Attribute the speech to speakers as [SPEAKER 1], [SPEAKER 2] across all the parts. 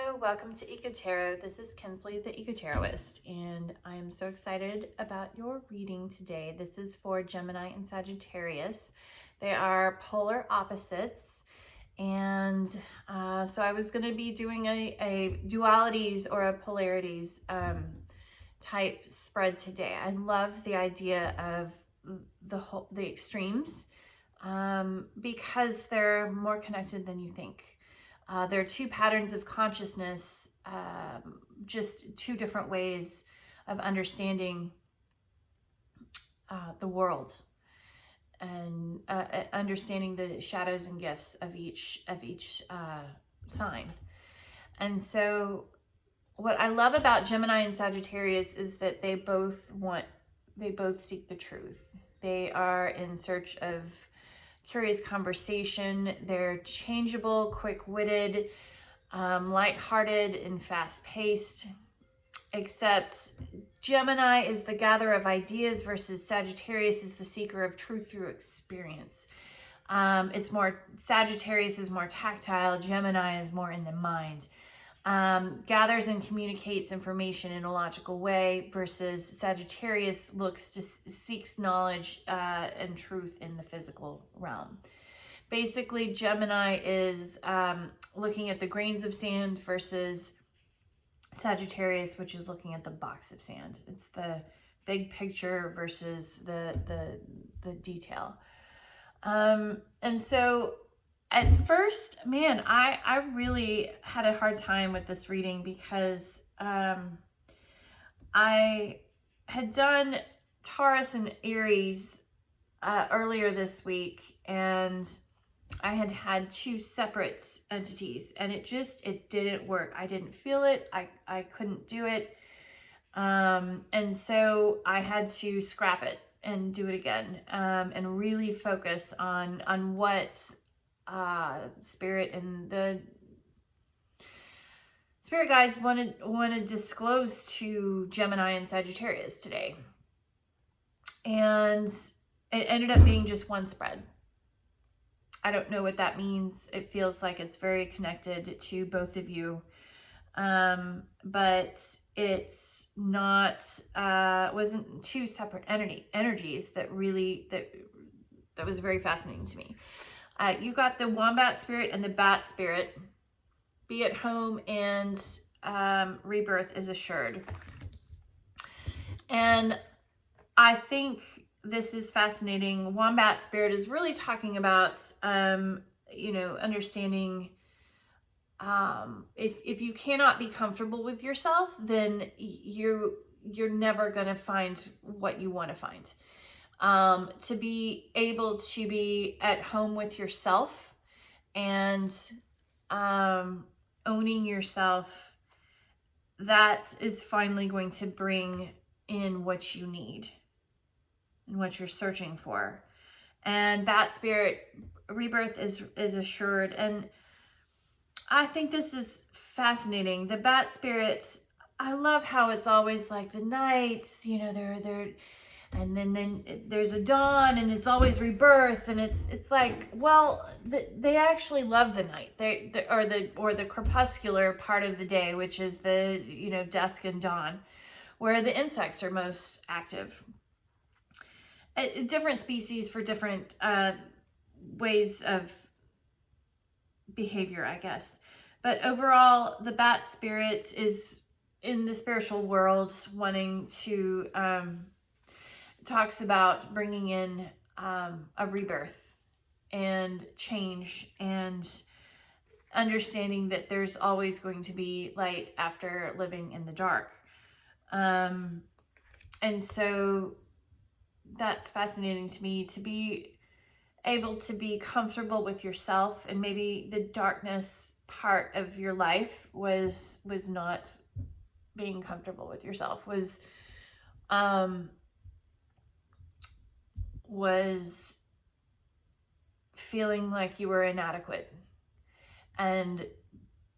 [SPEAKER 1] Hello, welcome to Eco Tarot. This is Kensley, the Eco Tarotist, and I'm so excited about your reading today. This is for Gemini and Sagittarius. They are polar opposites, and so I was going to be doing a dualities or a polarities type spread today. I love the idea of the extremes because they're more connected than you think. There are two patterns of consciousness, just two different ways of understanding the world and understanding the shadows and gifts of each sign. And so what I love about Gemini and Sagittarius is that they both seek the truth. They are in search of curious conversation. They're changeable, quick-witted, light-hearted, and fast-paced. Except Gemini is the gatherer of ideas versus Sagittarius is the seeker of truth through experience. Sagittarius is more tactile. Gemini is more in the mind. Gathers and communicates information in a logical way versus Sagittarius seeks knowledge and truth in the physical realm. Basically, Gemini is looking at the grains of sand versus Sagittarius, which is looking at the box of sand. It's the big picture versus the detail. And so at first, man, I really had a hard time with this reading because I had done Taurus and Aries earlier this week, and I had two separate entities, and it didn't work. I didn't feel it. I couldn't do it. And so I had to scrap it and do it again, and really focus on what Spirit and the Spirit guides want to disclose to Gemini and Sagittarius today. And it ended up being just one spread. I don't know what that means. It feels like it's very connected to both of you. But it's not, wasn't two separate energies that was very fascinating to me. You got the wombat spirit and the bat spirit. Be at home and rebirth is assured. And I think this is fascinating. Wombat spirit is really talking about, understanding if you cannot be comfortable with yourself, then you're never going to find what you want to find. To be able to be at home with yourself and owning yourself, that is finally going to bring in what you need and what you're searching for. And bat spirit rebirth is assured. And I think this is fascinating. The bat spirit, I love how it's always like the nights, they're and then there's a dawn, and it's always rebirth, and it's like, well, they actually love the night, or the crepuscular part of the day, which is the dusk and dawn, where the insects are most active. Different species for different ways of behavior, I guess. But overall, the bat spirit is in the spiritual world wanting to talks about bringing in a rebirth and change and understanding that there's always going to be light after living in the dark. And so that's fascinating to me, to be able to be comfortable with yourself. And maybe the darkness part of your life was not being comfortable with yourself, was feeling like you were inadequate. And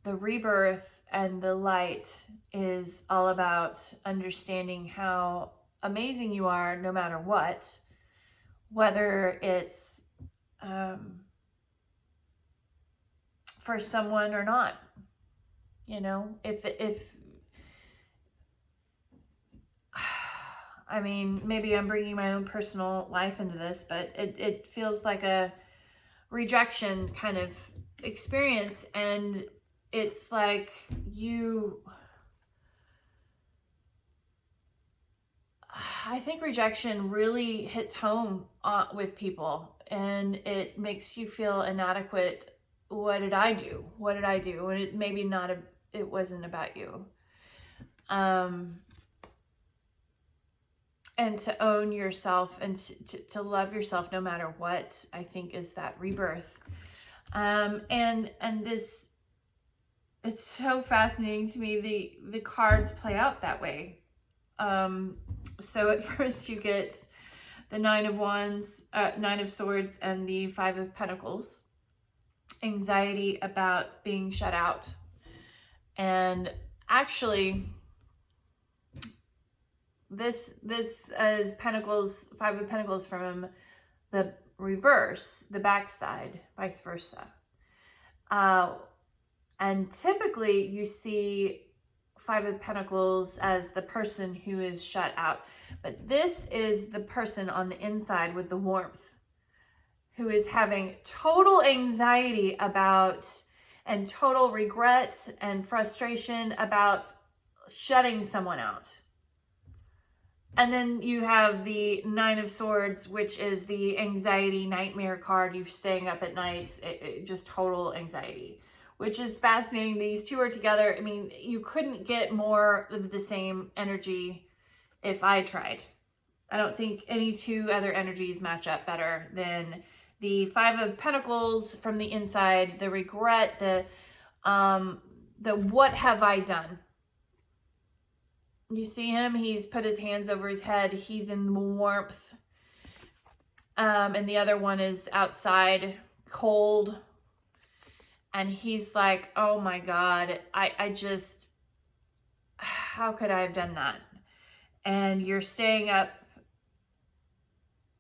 [SPEAKER 1] the rebirth and the light is all about understanding how amazing you are no matter what, whether it's for someone or not. You know, if I mean, maybe I'm bringing my own personal life into this, but it feels like a rejection kind of experience. And it's like I think rejection really hits home with people, and it makes you feel inadequate. What did I do? What did I do? And it maybe not, it wasn't about you. And to own yourself and to love yourself no matter what, I think is that rebirth. And this, it's so fascinating to me. The cards play out that way. So at first you get the Nine of Swords and the Five of Pentacles. Anxiety about being shut out. And actually, this is Pentacles, Five of Pentacles from the reverse, the backside, vice versa. And typically you see Five of Pentacles as the person who is shut out. But this is the person on the inside with the warmth, who is having total anxiety about and total regret and frustration about shutting someone out. And then you have the Nine of Swords, which is the anxiety nightmare card. You're staying up at night, just total anxiety, which is fascinating. These two are together. I mean, you couldn't get more of the same energy if I tried. I don't think any two other energies match up better than the Five of Pentacles from the inside, the regret, the what have I done? You see him, he's put his hands over his head, he's in the warmth. And the other one is outside, cold. And he's like, oh my God, I just, how could I have done that? And you're staying up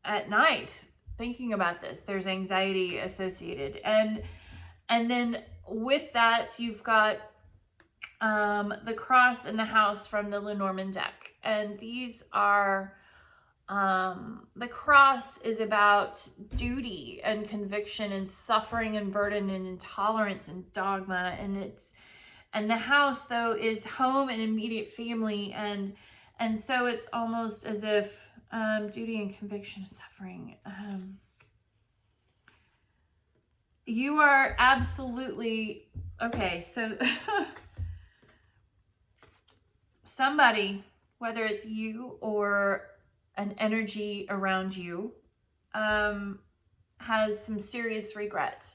[SPEAKER 1] at night thinking about this. There's anxiety associated. And then with that, you've got the Cross and the House from the Lenormand deck. And these are, the Cross is about duty and conviction and suffering and burden and intolerance and dogma. And the House, though, is home and immediate family. And so it's almost as if duty and conviction and suffering. You are absolutely, okay, so somebody, whether it's you or an energy around you, has some serious regret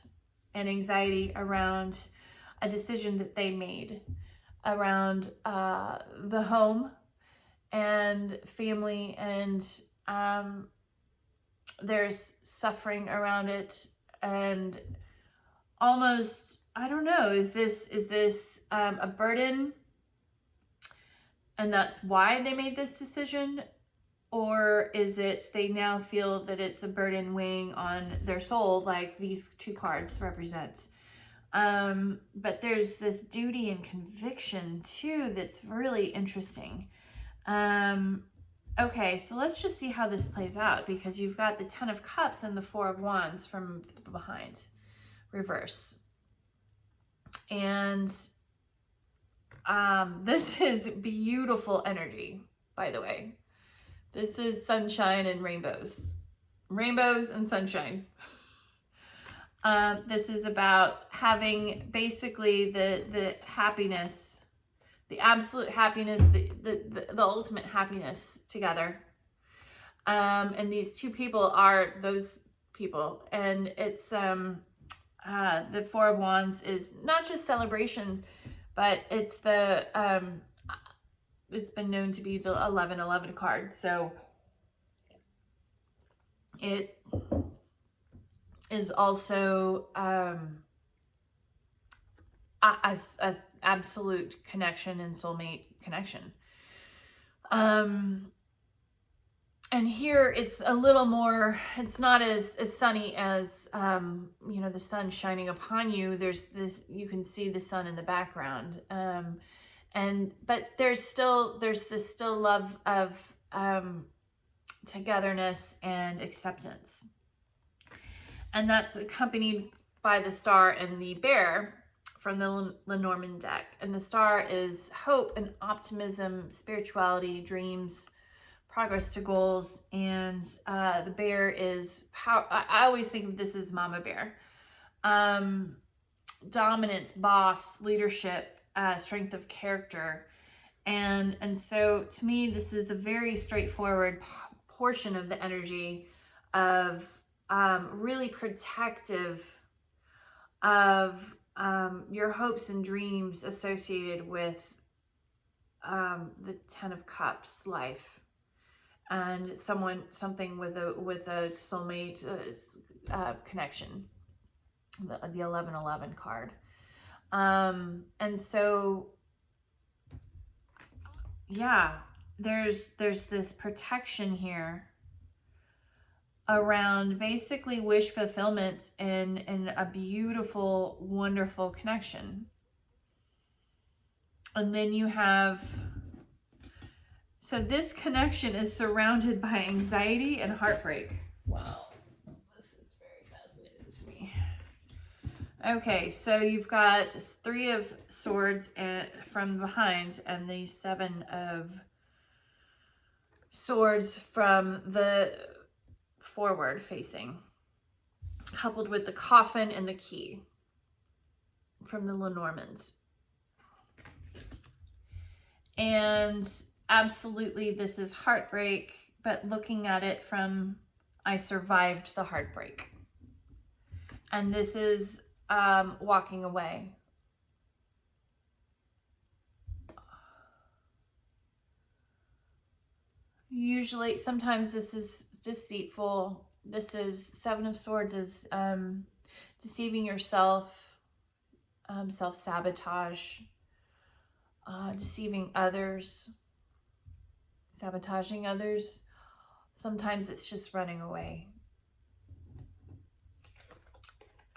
[SPEAKER 1] and anxiety around a decision that they made around the home and family, and there's suffering around it, and almost, I don't know, is this a burden and that's why they made this decision? Or is it they now feel that it's a burden weighing on their soul, like these two cards represent? But there's this duty and conviction too that's really interesting. Okay, so let's just see how this plays out, because you've got the Ten of Cups and the Four of Wands from behind, reverse. And this is beautiful energy, by the way. This is sunshine and rainbows. Rainbows and sunshine. This is about having basically the happiness, the absolute happiness, the ultimate happiness together. And these two people are those people. And it's the Four of Wands is not just celebrations, but it's the it's been known to be the 1111 card. So it is also a absolute connection and soulmate connection. And And here it's a little more, it's not as sunny as, you know, the sun shining upon you. There's this, you can see the sun in the background. But there's this still love of togetherness and acceptance. And that's accompanied by the star and the bear from the Lenormand deck. And the star is hope and optimism, spirituality, dreams, progress to goals. And the bear is power. I always think of this as mama bear. Dominance, boss, leadership, strength of character. And so to me, this is a very straightforward portion of the energy of really protective of your hopes and dreams associated with the 10 of Cups life, and something with a soulmate connection, the 1111 card. And so yeah, there's this protection here around basically wish fulfillment in a beautiful, wonderful connection. And then you have, so this connection is surrounded by anxiety and heartbreak. Wow, this is very fascinating to me. Okay, so you've got 3 of Swords from behind and the 7 of Swords from the forward facing, coupled with the Coffin and the Key from the Lenormand. And absolutely this is heartbreak, but looking at it from, I survived the heartbreak. And this is walking away. Usually, sometimes this is deceitful. This is 7 of Swords is deceiving yourself, self-sabotage, deceiving others, sabotaging others. Sometimes it's just running away.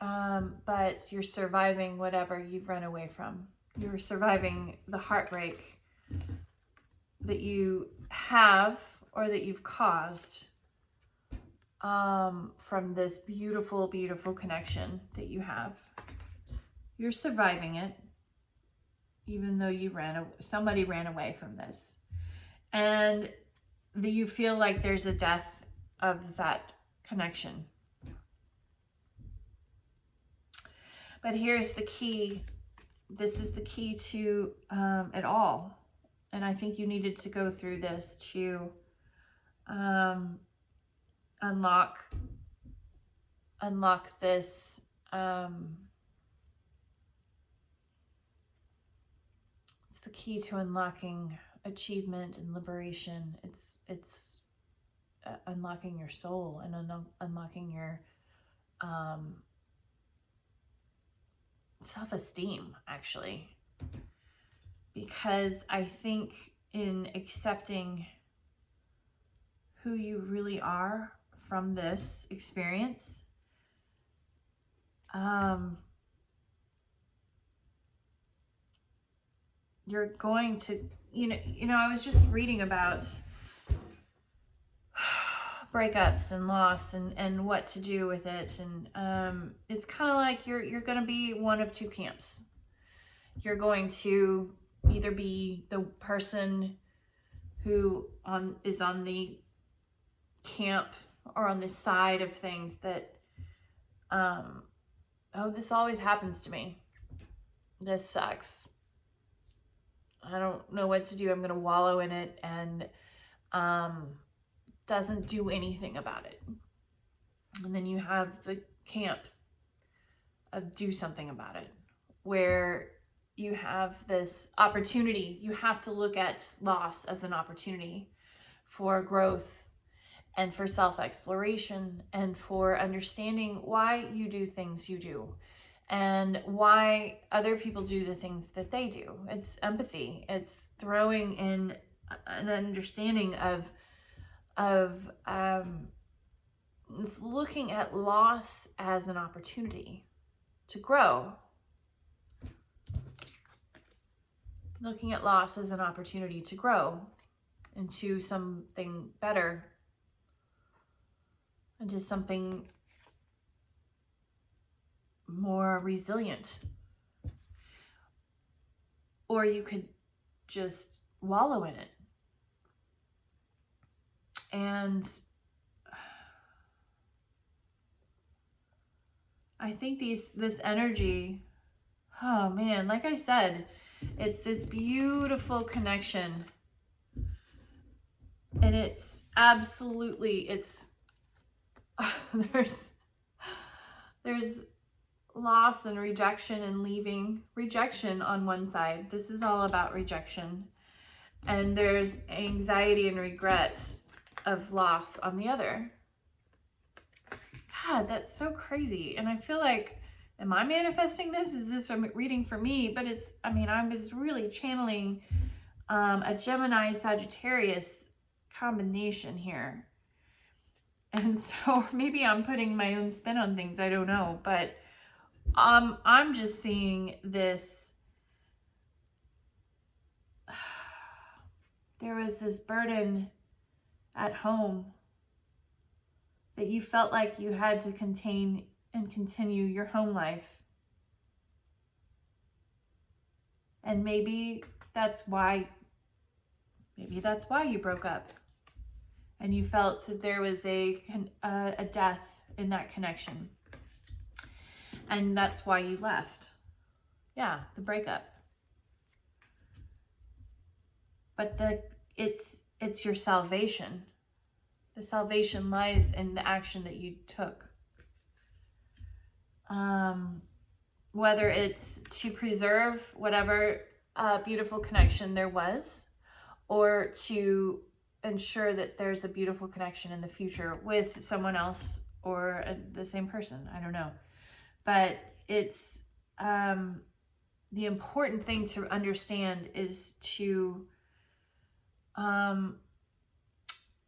[SPEAKER 1] But you're surviving whatever you've run away from. You're surviving the heartbreak that you have or that you've caused from this beautiful, beautiful connection that you have. You're surviving it, even though somebody ran away from this. And you feel like there's a death of that connection. But here's the key. This is the key to it all. And I think you needed to go through this to unlock this it's the key to unlocking achievement and liberation. It's unlocking your soul and unlocking your self-esteem, actually, because I think in accepting who you really are from this experience, you're going to, you know, I was just reading about breakups and loss and what to do with it, and it's kind of like you're going to be one of 2 camps. You're going to either be the person who is on the camp or on the side of things that oh, this always happens to me, this sucks, I don't know what to do, I'm going to wallow in it, and doesn't do anything about it. And then you have the camp of do something about it, where you have this opportunity. You have to look at loss as an opportunity for growth and for self-exploration and for understanding why you do things you do and why other people do the things that they do. It's empathy. It's throwing in an understanding of of, it's looking at loss as an opportunity to grow. Looking at loss as an opportunity to grow into something better, into something more resilient. Or you could just wallow in it. And I think this energy, oh man, like I said, it's this beautiful connection. And it's absolutely, there's loss and rejection and leaving. Rejection on one side. This is all about rejection. And there's anxiety and regret of loss on the other. God, that's so crazy. And I feel like, am I manifesting this? Is this a reading for me? But it's, I mean, I was really channeling a Gemini Sagittarius combination here. And so maybe I'm putting my own spin on things. I don't know. But I'm just seeing this. There was this burden at home that you felt like you had to contain and continue your home life. And maybe that's why you broke up. And you felt that there was a death in that connection. And that's why you left. Yeah, the breakup. But it's your salvation. The salvation lies in the action that you took. Whether it's to preserve whatever beautiful connection there was, or to ensure that there's a beautiful connection in the future with someone else or the same person. I don't know. But it's the important thing to understand is to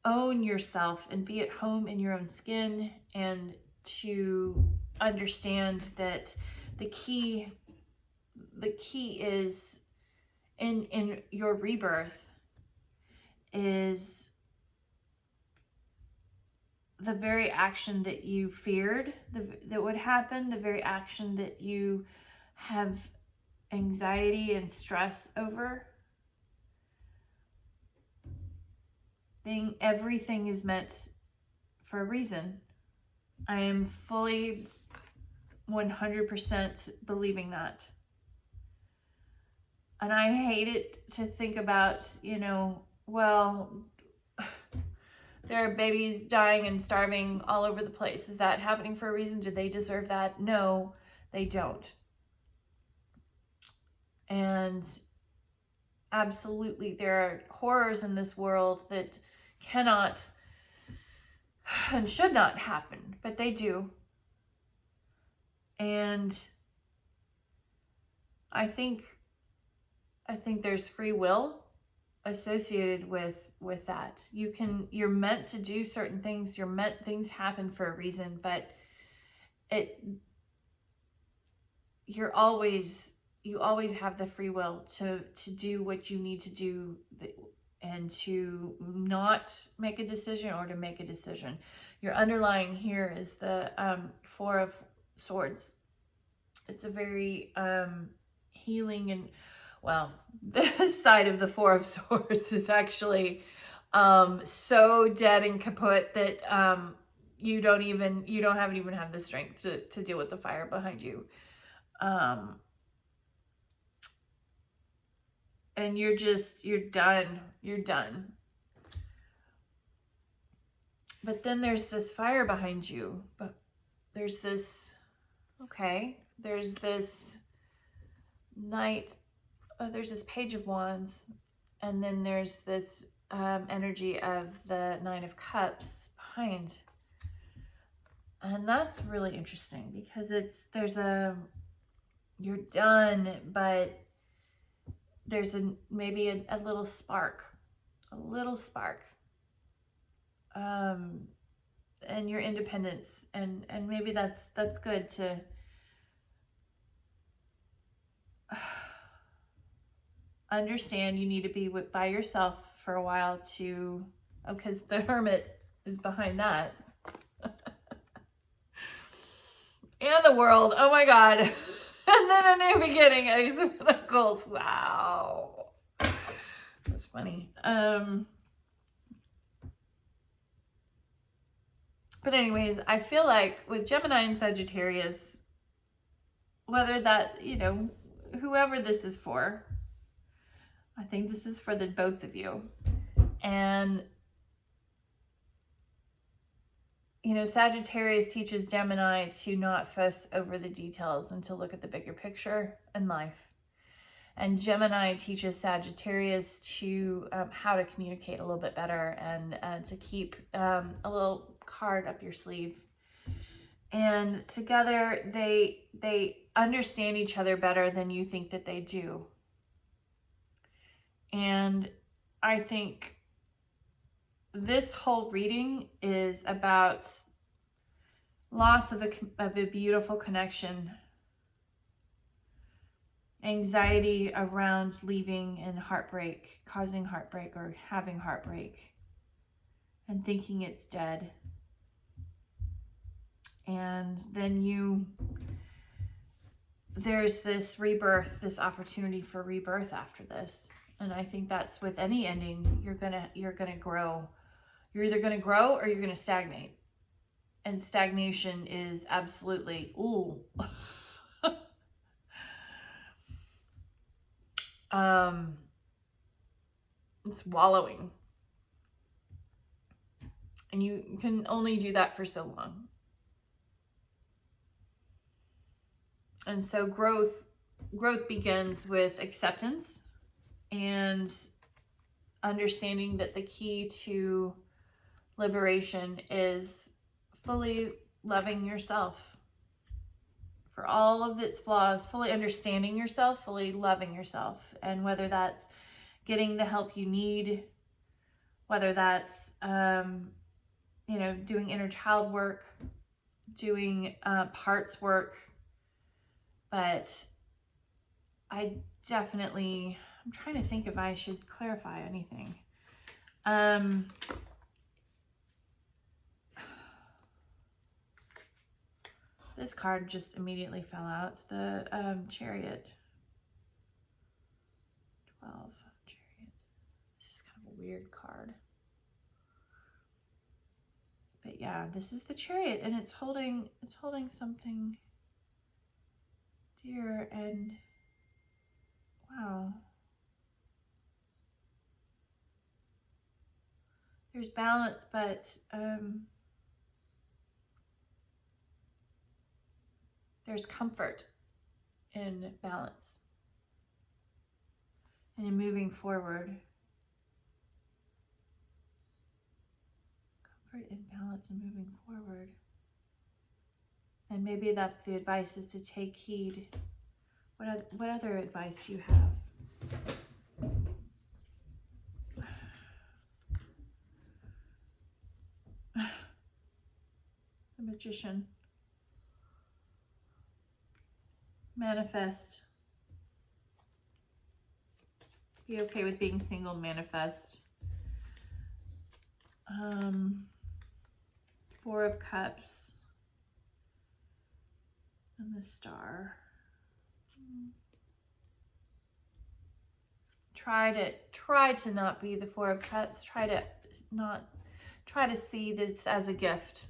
[SPEAKER 1] own yourself and be at home in your own skin, and to understand that the key is in your rebirth is the very action that you feared that would happen, the very action that you have anxiety and stress over. Everything is meant for a reason. I am fully 100% believing that. And I hate it to think about, well, there are babies dying and starving all over the place. Is that happening for a reason? Do they deserve that? No, they don't. And absolutely, there are horrors in this world that cannot and should not happen, but they do. And I think there's free will associated with that. You're meant to do certain things. Things happen for a reason, but you always have the free will to do what you need to do, and to not make a decision or to make a decision. Your underlying here is the Four of Swords. It's a very healing, and well, this side of the Four of Swords is actually so dead and kaput that you don't even have the strength to deal with the fire behind you. And you're done. You're done. But then there's this fire behind you. But there's this, there's this Knight, there's this Page of Wands, and then there's this energy of the Nine of Cups behind. And that's really interesting because you're done, but there's maybe a little spark, and your independence, and maybe that's good to understand you need to be by yourself for a while to, because the Hermit is behind that. And the World, oh my God. And then a new beginning, Ace of Pentacles. Wow. That's funny. But anyways, I feel like with Gemini and Sagittarius, whether that, you know, whoever this is for, I think this is for the both of you. And, you know, Sagittarius teaches Gemini to not fuss over the details and to look at the bigger picture in life. And Gemini teaches Sagittarius to how to communicate a little bit better, and to keep a little card up your sleeve. And together they understand each other better than you think that they do. And I think this whole reading is about loss of a beautiful connection, anxiety around leaving, and heartbreak, causing heartbreak or having heartbreak, and thinking it's dead. And then there's this rebirth, this opportunity for rebirth after this. And I think that's with any ending, you're gonna grow. You're either gonna grow or you're gonna stagnate. And stagnation is absolutely, ooh. It's wallowing. And you can only do that for so long. And so growth begins with acceptance and understanding that the key to liberation is fully loving yourself for all of its flaws, fully understanding yourself, fully loving yourself. And whether that's getting the help you need, whether that's, you know, doing inner child work, doing parts work. But I'm trying to think if I should clarify anything. This card just immediately fell out. The Chariot. 12. Chariot. This is kind of a weird card. But yeah, this is the Chariot, and it's holding something dear, and wow. There's balance, but there's comfort in balance and in moving forward. Comfort in balance and moving forward. And maybe that's the advice, is to take heed. What other advice do you have? The Magician. Manifest. Be okay with being single, manifest. Four of Cups. And the Star. Try to not be the Four of Cups. Try to see this as a gift.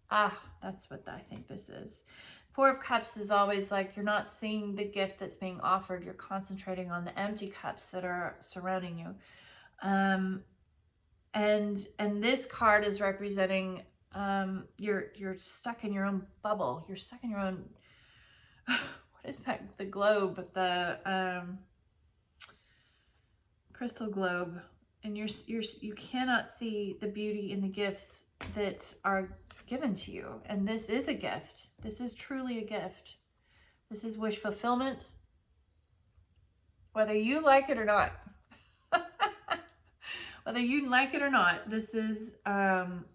[SPEAKER 1] That's what I think this is. Four of Cups is always like, you're not seeing the gift that's being offered. You're concentrating on the empty cups that are surrounding you. And this card is representing you're stuck in your own bubble. You're stuck in your own, what is that? The globe, the crystal globe. And you cannot see the beauty in the gifts that are given to you. And this is a gift. This is truly a gift. This is wish fulfillment, whether you like it or not. Whether you like it or not, this is, or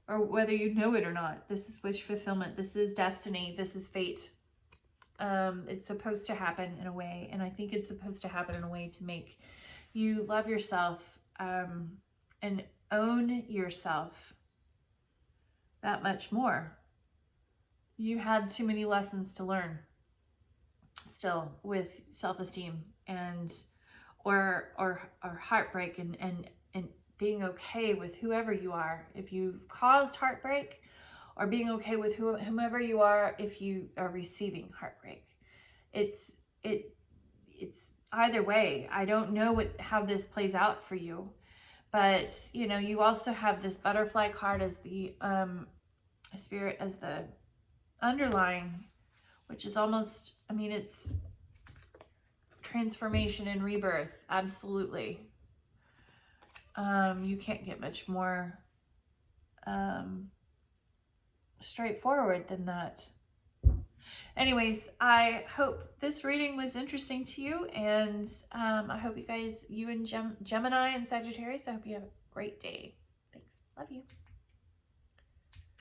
[SPEAKER 1] whether you know it or not, this is wish fulfillment. This is destiny. This is fate. It's supposed to happen in a way. And I think it's supposed to happen in a way to make you love yourself, and own yourself that much more. You had too many lessons to learn still with self-esteem and or heartbreak and being okay with whoever you are if you've caused heartbreak, or being okay with whomever you are if you are receiving heartbreak. It's either way. I don't know how this plays out for you, but you know, you also have this butterfly card as the spirit, as the underlying, which is almost, I mean, it's transformation and rebirth. Absolutely. You can't get much more straightforward than that. Anyways, I hope this reading was interesting to you, and I hope you and Gemini and Sagittarius, I hope you have a great day. Thanks. Love you.